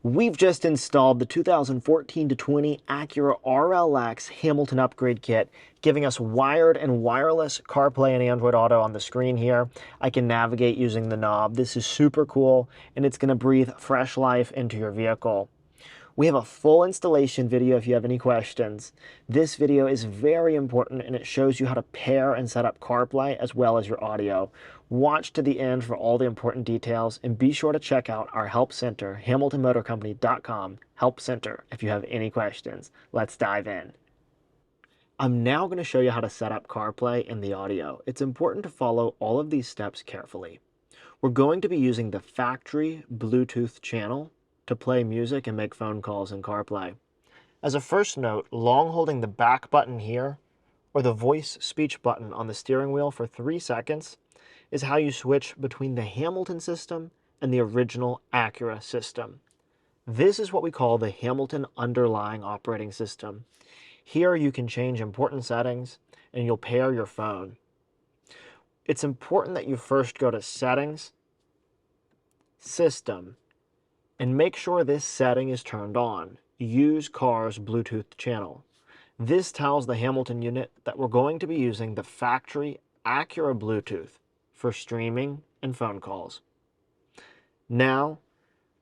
We've just installed the 2014 to 20 Acura RLX Hamilton Upgrade Kit, giving us wired and wireless CarPlay and Android Auto on the screen here. I can navigate using the knob. This is super cool, and it's going to breathe fresh life into your vehicle. We have a full installation video if you have any questions. This video is very important and it shows you how to pair and set up CarPlay as well as your audio. Watch to the end for all the important details and be sure to check out our Help Center, HamiltonMotorCompany.com Help Center if you have any questions. Let's dive in. I'm now going to show you how to set up CarPlay and the audio. It's important to follow all of these steps carefully. We're going to be using the factory Bluetooth channel to play music and make phone calls in CarPlay. As a first note, long holding the back button here or the voice speech button on the steering wheel for 3 seconds is how you switch between the Hamilton system and the original Acura system. This is what we call the Hamilton underlying operating system. Here you can change important settings and you'll pair your phone. It's important that you first go to Settings, System, and make sure this setting is turned on. Use Car's Bluetooth channel. This tells the Hamilton unit that we're going to be using the factory Acura Bluetooth for streaming and phone calls. Now,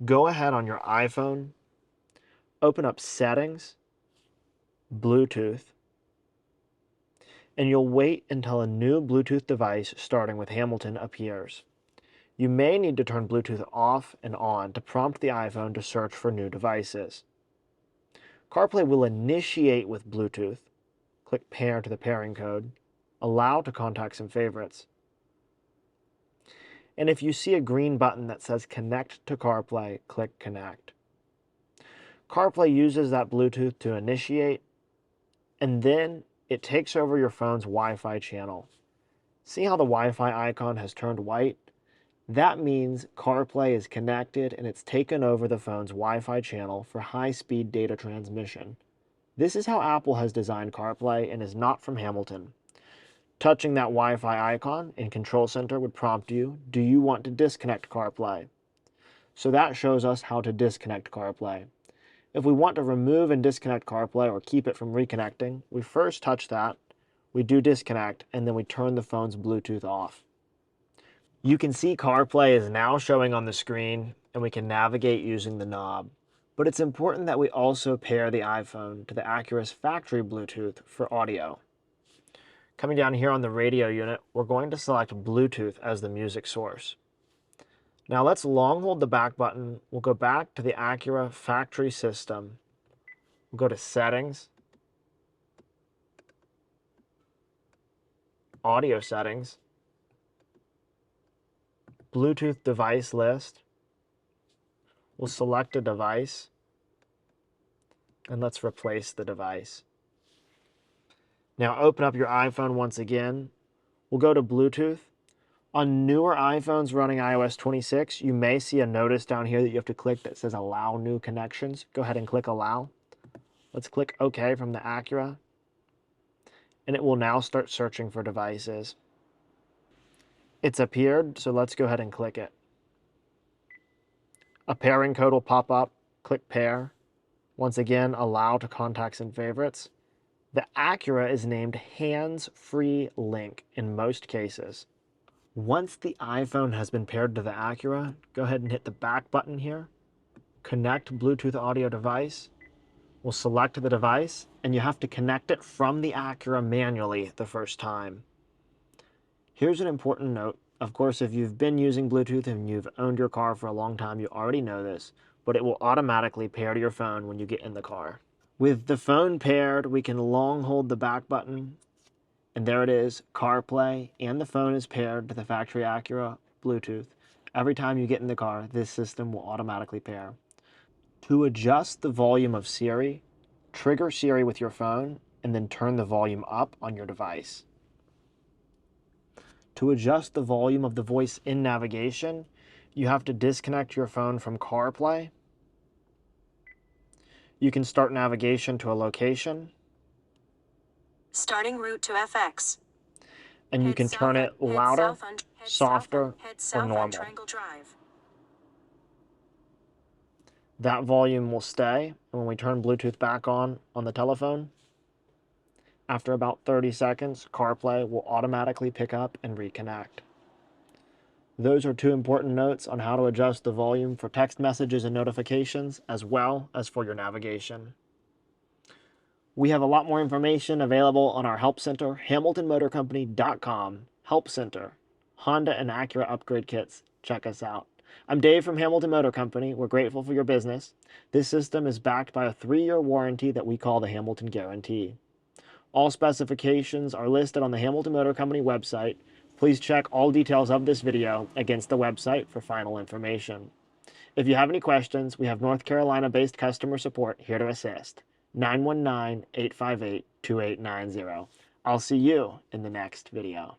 go ahead on your iPhone, open up Settings, Bluetooth, and you'll wait until a new Bluetooth device starting with Hamilton appears. You may need to turn Bluetooth off and on to prompt the iPhone to search for new devices. CarPlay will initiate with Bluetooth. Click Pair to the pairing code. Allow to Contacts and Favorites. And if you see a green button that says Connect to CarPlay, click Connect. CarPlay uses that Bluetooth to initiate, and then it takes over your phone's Wi-Fi channel. See how the Wi-Fi icon has turned white? That means CarPlay is connected and it's taken over the phone's Wi-Fi channel for high-speed data transmission. This is how Apple has designed CarPlay and is not from Hamilton. Touching that Wi-Fi icon in Control Center would prompt you, do you want to disconnect CarPlay? So that shows us how to disconnect CarPlay. If we want to remove and disconnect CarPlay or keep it from reconnecting, we first touch that, we do disconnect, and then we turn the phone's Bluetooth off. You can see CarPlay is now showing on the screen and we can navigate using the knob. But it's important that we also pair the iPhone to the Acura's factory Bluetooth for audio. Coming down here on the radio unit, we're going to select Bluetooth as the music source. Now let's long hold the back button. We'll go back to the Acura factory system. We'll go to Settings, Audio Settings, Bluetooth device list. We'll select a device and let's replace the device. Now open up your iPhone once again. We'll go to Bluetooth. On newer iPhones running iOS 26, you may see a notice down here that you have to click that says Allow New Connections. Go ahead and click Allow. Let's click OK from the Acura. And it will now start searching for devices. It's appeared, so let's go ahead and click it. A pairing code will pop up. Click Pair. Once again, Allow to Contacts and Favorites. The Acura is named Hands-Free Link in most cases. Once the iPhone has been paired to the Acura, go ahead and hit the back button here. Connect Bluetooth audio device. We'll select the device, and you have to connect it from the Acura manually the first time. Here's an important note. Of course, if you've been using Bluetooth and you've owned your car for a long time, you already know this, but it will automatically pair to your phone when you get in the car. With the phone paired, we can long hold the back button, and there it is, CarPlay, and the phone is paired to the factory Acura Bluetooth. Every time you get in the car, this system will automatically pair. To adjust the volume of Siri, trigger Siri with your phone, and then turn the volume up on your device. To adjust the volume of the voice in navigation, you have to disconnect your phone from CarPlay. You can start navigation to a location. Starting route to FX. And you can turn it louder, softer, or normal. That volume will stay, and when we turn Bluetooth back on the telephone, after about 30 seconds, CarPlay will automatically pick up and reconnect. Those are two important notes on how to adjust the volume for text messages and notifications, as well as for your navigation. We have a lot more information available on our Help Center, HamiltonMotorCompany.com, Help Center, Honda and Acura upgrade kits. Check us out. I'm Dave from Hamilton Motor Company. We're grateful for your business. This system is backed by a 3-year warranty that we call the Hamilton Guarantee. All specifications are listed on the Hamilton Motor Company website. Please check all details of this video against the website for final information. If you have any questions, we have North Carolina-based customer support here to assist. 919-858-2890. I'll see you in the next video.